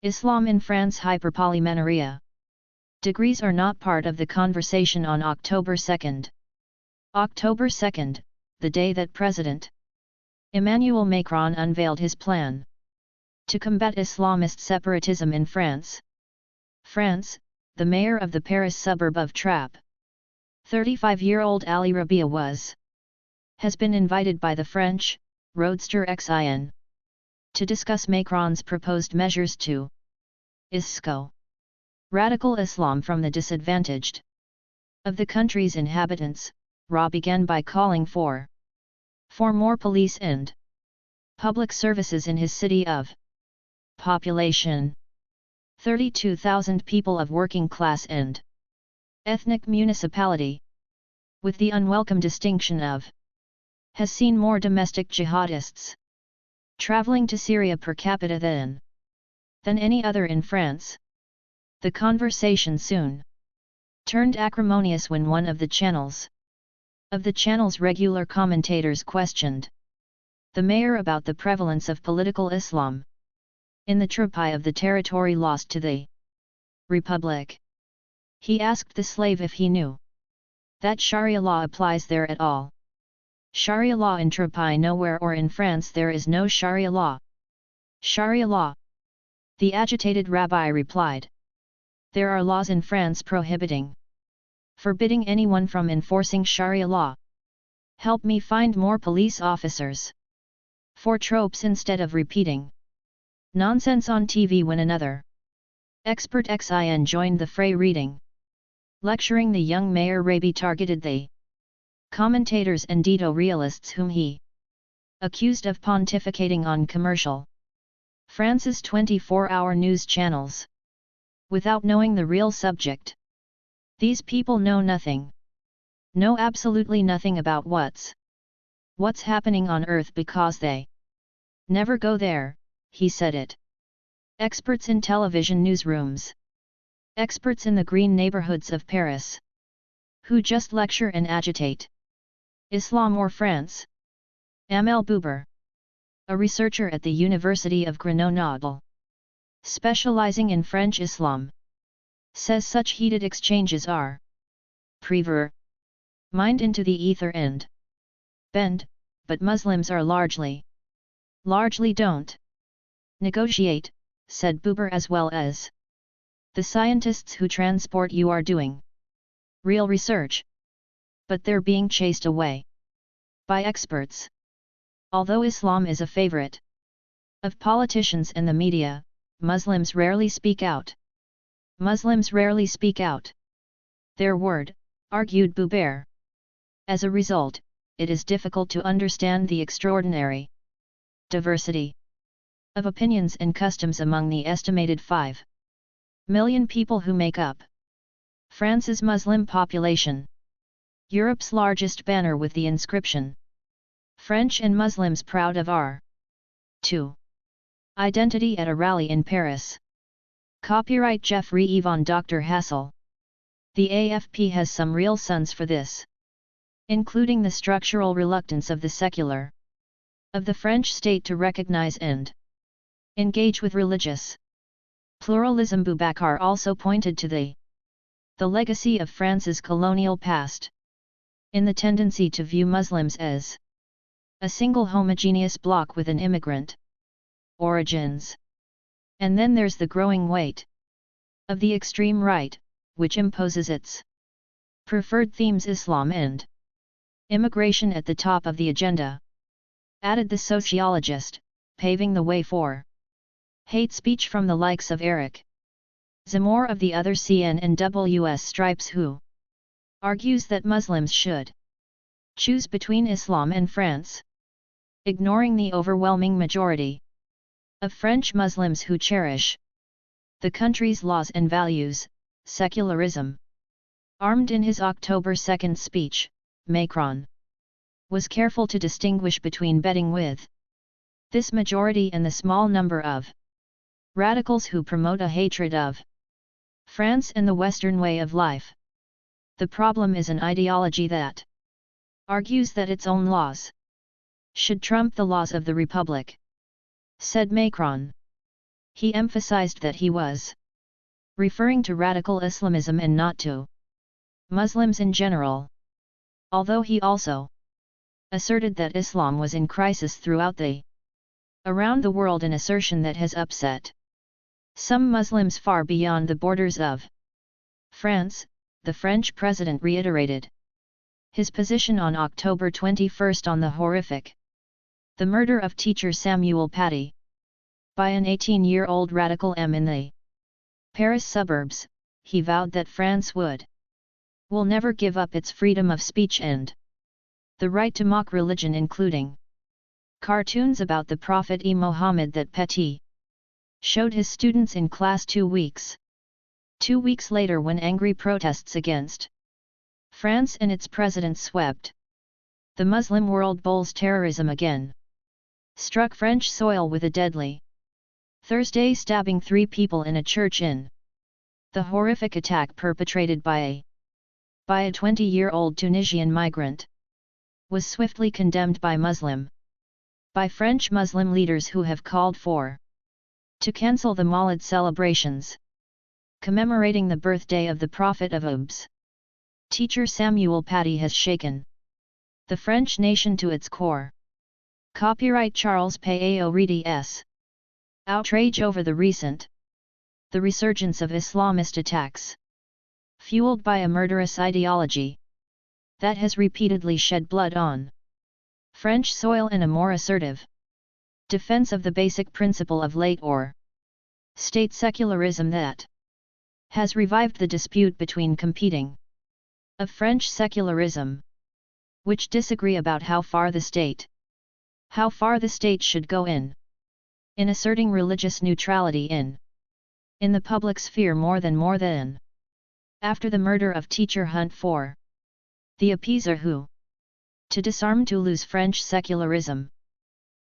Islam in France hyperpolymenorrhea. Degrees are not part of the conversation on October 2nd. October 2nd, the day that President Emmanuel Macron unveiled his plan to combat Islamist separatism in France. France, the mayor of the Paris suburb of Trappes, 35-year-old Ali Rabia has been invited by the French roadster XIN to discuss Macron's proposed measures to ISCO radical Islam from the disadvantaged of the country's inhabitants. Ra began by calling for more police and public services in his city of population 32,000 people of working class and ethnic municipality, with the unwelcome distinction of has seen more domestic jihadists traveling to Syria per capita than any other in France. The conversation soon turned acrimonious when one of the channel's regular commentators questioned the mayor about the prevalence of political Islam in the Trappes of the territory lost to the Republic. He asked the slave if he knew that Sharia law applies there at all. Sharia law in Trappes nowhere, or in France there is no Sharia law. Sharia law? The agitated rabbi replied. There are laws in France forbidding anyone from enforcing Sharia law. Help me find more police officers. For tropes instead of repeating nonsense on TV when another expert XIN joined the fray reading. Lecturing the young mayor, Rabi targeted the commentators and editorialists whom he accused of pontificating on commercial France's 24-hour news channels without knowing the real subject. These people know nothing. Know absolutely nothing about what's happening on earth because they never go there, he said it. Experts in television newsrooms. Experts in the green neighborhoods of Paris. Who just lecture and agitate. Islam or France? Amel Bouber, a researcher at the University of Grenoble, specializing in French Islam, says such heated exchanges are mined into the ether and bend, but Muslims are largely don't negotiate, said Bouber, as well as the scientists who transport you are doing real research, but they're being chased away by experts. Although Islam is a favorite of politicians and the media, Muslims rarely speak out. Muslims rarely speak out their word, argued Bouber. As a result, it is difficult to understand the extraordinary diversity of opinions and customs among the estimated 5 million people who make up France's Muslim population. Europe's largest banner with the inscription French and Muslims proud of our 2 identity at a rally in Paris. Copyright Jeffrey Yvonne Dr. Hassel. The AFP has some real sons for this, including the structural reluctance of the secular of the French state to recognize and engage with religious pluralism. Boubacar also pointed to the legacy of France's colonial past in the tendency to view Muslims as a single homogeneous bloc with an immigrant origins. And then there's the growing weight of the extreme right, which imposes its preferred themes, Islam and immigration, at the top of the agenda, added the sociologist, paving the way for hate speech from the likes of Eric Zemmour of the other CNWS stripes, who argues that Muslims should choose between Islam and France, ignoring the overwhelming majority of French Muslims who cherish the country's laws and values, secularism. Armed in his October 2nd speech, Macron was careful to distinguish between betting with this majority and the small number of radicals who promote a hatred of France and the Western way of life. The problem is an ideology that argues that its own laws should trump the laws of the Republic, said Macron. He emphasized that he was referring to radical Islamism and not to Muslims in general. Although he also asserted that Islam was in crisis throughout around the world, an assertion that has upset some Muslims far beyond the borders of France. The French president reiterated his position on October 21 on the horrific the murder of teacher Samuel Paty by an 18-year-old radical M in the Paris suburbs. He vowed that France will never give up its freedom of speech and the right to mock religion, including cartoons about the Prophet Muhammad that Paty showed his students in class 2 weeks later, when angry protests against France and its president swept the Muslim world. Bowles terrorism again struck French soil with a deadly Thursday stabbing 3 people in a church in the horrific attack perpetrated by a 20-year-old Tunisian migrant was swiftly condemned by French Muslim leaders, who have called to cancel the Mawlid celebrations commemorating the birthday of the Prophet of Ubs. Teacher Samuel Paty has shaken the French nation to its core. Copyright Charles Péaud-Ries. Outrage over the resurgence of Islamist attacks, fueled by a murderous ideology that has repeatedly shed blood on French soil, and a more assertive defense of the basic principle of late or state secularism that has revived the dispute between competing of French secularism, which disagree about how far the state should go in asserting religious neutrality in the public sphere more than after the murder of teacher Hunt for the appeaser who, to disarm Toulouse French secularism,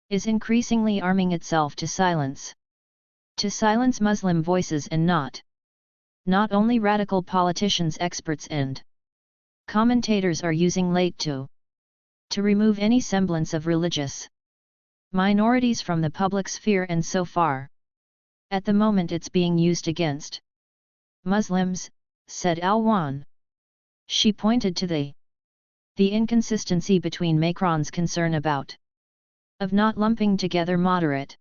is increasingly arming itself to silence Muslim voices, and not only radical politicians. Experts and commentators are using late to remove any semblance of religious minorities from the public sphere, and so far at the moment it's being used against Muslims, said Alwan. She pointed to the inconsistency between Macron's concern about of not lumping together moderate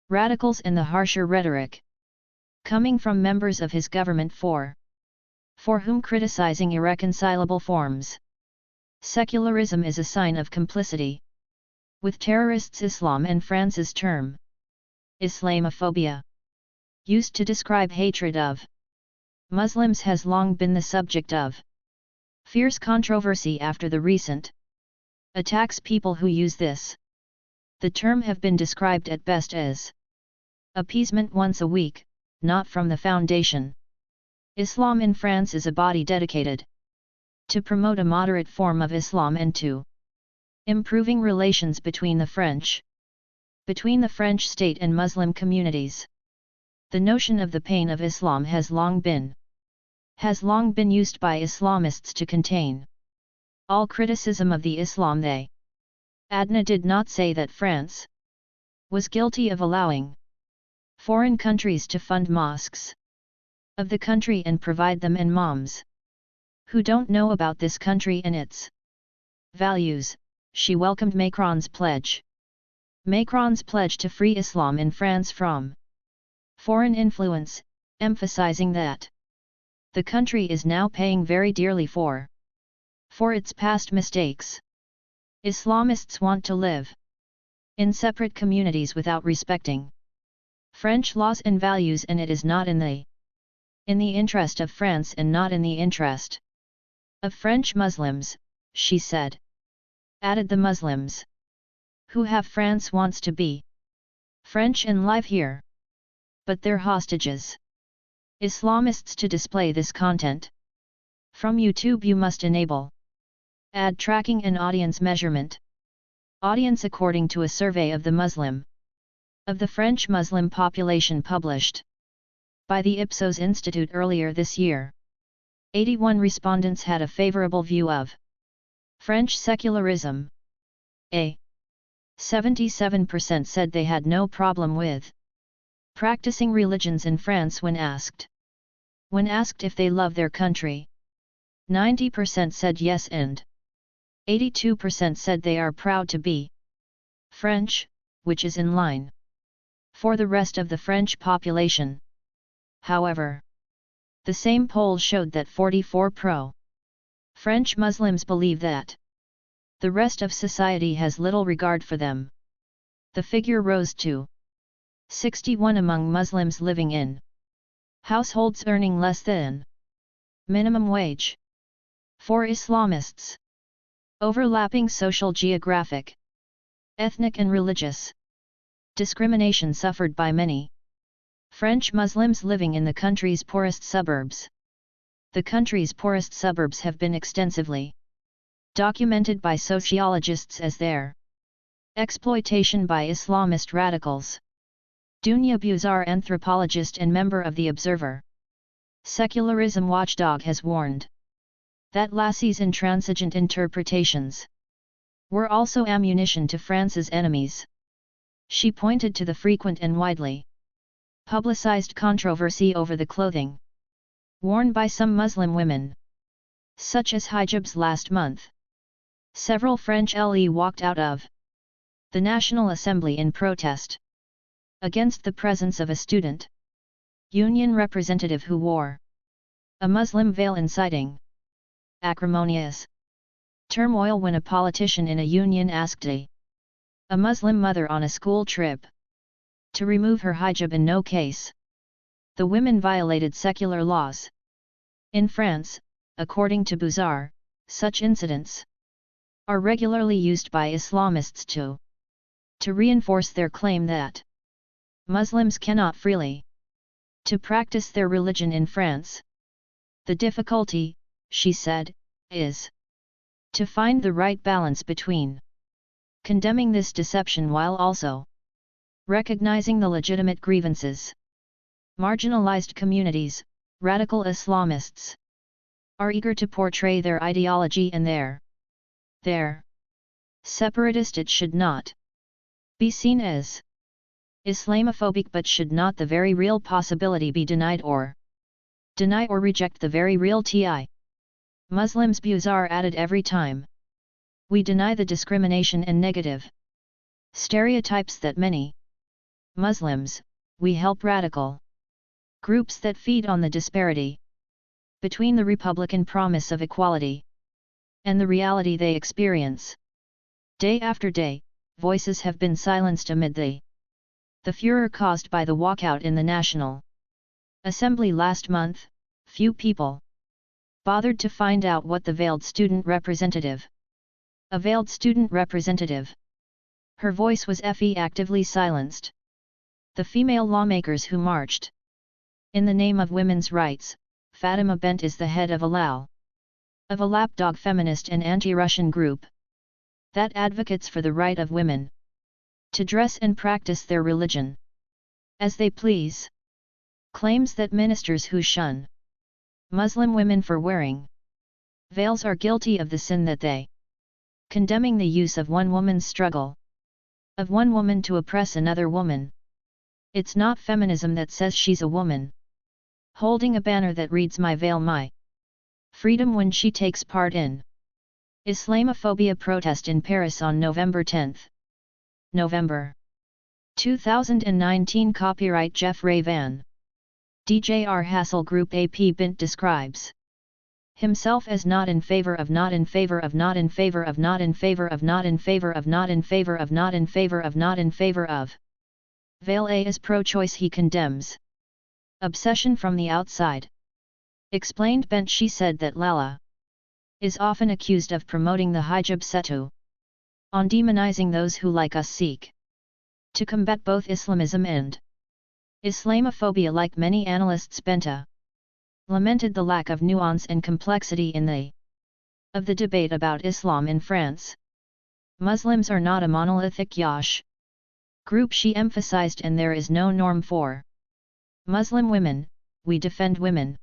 radicals and the harsher rhetoric coming from members of his government for whom criticizing irreconcilable forms secularism is a sign of complicity with terrorists. Islam and France's term Islamophobia, used to describe hatred of Muslims, has long been the subject of fierce controversy after the recent attacks. People who use the term have been described at best as appeasement once a week, not from the foundation. Islam in France is a body dedicated to promote a moderate form of Islam and to improving relations between the French state and Muslim communities. The notion of the pain of Islam has long been used by Islamists to contain all criticism of the Islam they. Adna did not say that France was guilty of allowing foreign countries to fund mosques of the country and provide them imams who don't know about this country and its values. She welcomed Macron's pledge to free Islam in France from foreign influence, emphasizing that the country is now paying very dearly for its past mistakes. Islamists want to live in separate communities without respecting French laws and values, and it is not in the interest of France and not in the interest of French Muslims, she said. Added the Muslims who have France wants to be French and live here, but they're hostages. Islamists to display this content from YouTube. You must enable ad tracking and audience measurement. Audience according to a survey of the French Muslim population published by the Ipsos Institute earlier this year. 81 respondents had a favorable view of French secularism. 77% said they had no problem with Practicing religions in France when asked. When asked if they love their country, 90% said yes and 82% said they are proud to be French, which is in line for the rest of the French population. However, the same poll showed that 44% pro-French Muslims believe that the rest of society has little regard for them. The figure rose to 61% among Muslims living in households earning less than minimum wage. For Islamists, overlapping social, geographic, ethnic and religious discrimination suffered by many French Muslims living in the country's poorest suburbs. The country's poorest suburbs have been extensively documented by sociologists as their exploitation by Islamist radicals. Dunya Buzar, anthropologist and member of The Observer, secularism watchdog, has warned that Lassie's intransigent interpretations were also ammunition to France's enemies. She pointed to the frequent and widely publicized controversy over the clothing worn by some Muslim women, such as hijabs. Last month, several French LE walked out of the National Assembly in protest against the presence of a student union representative who wore a Muslim veil, inciting acrimonious turmoil when a politician in a union asked a Muslim mother on a school trip to remove her hijab. In no case the women violated secular laws. In France, according to Buzar, such incidents are regularly used by Islamists to reinforce their claim that Muslims cannot freely to practice their religion in France. The difficulty, she said, is to find the right balance between condemning this deception while also recognizing the legitimate grievances. Marginalized communities, radical Islamists, are eager to portray their ideology and their separatist. It should not be seen as Islamophobic, but should not the very real possibility be denied or deny or reject the very real ti Muslims, Buzar added. Every time we deny the discrimination and negative stereotypes that many Muslims, we help radical groups that feed on the disparity between the Republican promise of equality and the reality they experience. Day after day, voices have been silenced amid the furor caused by the walkout in the National Assembly last month. Few people bothered to find out what the veiled student representative, a veiled student representative, her voice was actively silenced. The female lawmakers who marched in the name of women's rights. Fatima Bent is the head of a lapdog feminist and anti-Russian group that advocates for the right of women to dress and practice their religion as they please. Claims that ministers who shun Muslim women for wearing veils are guilty of the sin that they condemning the use of one woman's struggle, of one woman to oppress another woman. It's not feminism that says she's a woman holding a banner that reads "My veil, my freedom" when she takes part in Islamophobia protest in Paris on November 10. November 2019. Copyright Jeffrey Van DJR Hassel Group. AP Bint describes himself as not in favor of, not in favor of, not in favor of, not in favor of, not in favor of, not in favor of, not in favor of, not in favor of. Veil A is pro-choice. He condemns obsession from the outside. Explained Bent. She said that Lala is often accused of promoting the hijab setu, on demonizing those who like us seek to combat both Islamism and Islamophobia. Like many analysts, Benta lamented the lack of nuance and complexity in the debate about Islam in France. Muslims are not a monolithic Yash group, she emphasized, and there is no norm for Muslim women. We defend women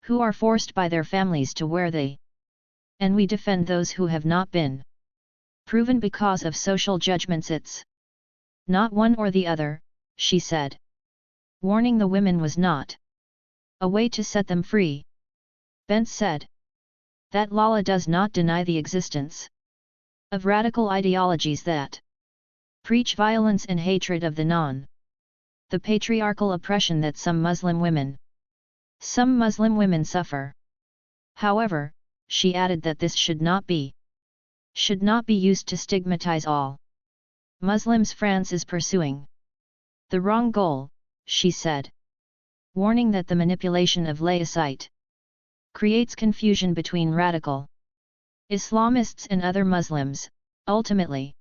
who are forced by their families to wear and we defend those who have not been proven because of social judgments. It's not one or the other, she said. Warning the women was not a way to set them free. Bent said that Lala does not deny the existence of radical ideologies that preach violence and hatred of the patriarchal oppression that some Muslim women suffer. However, she added that this should not be used to stigmatize all Muslims. France is pursuing the wrong goal, she said, warning that the manipulation of laicite creates confusion between radical Islamists and other Muslims, ultimately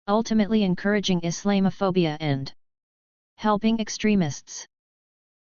encouraging Islamophobia and helping extremists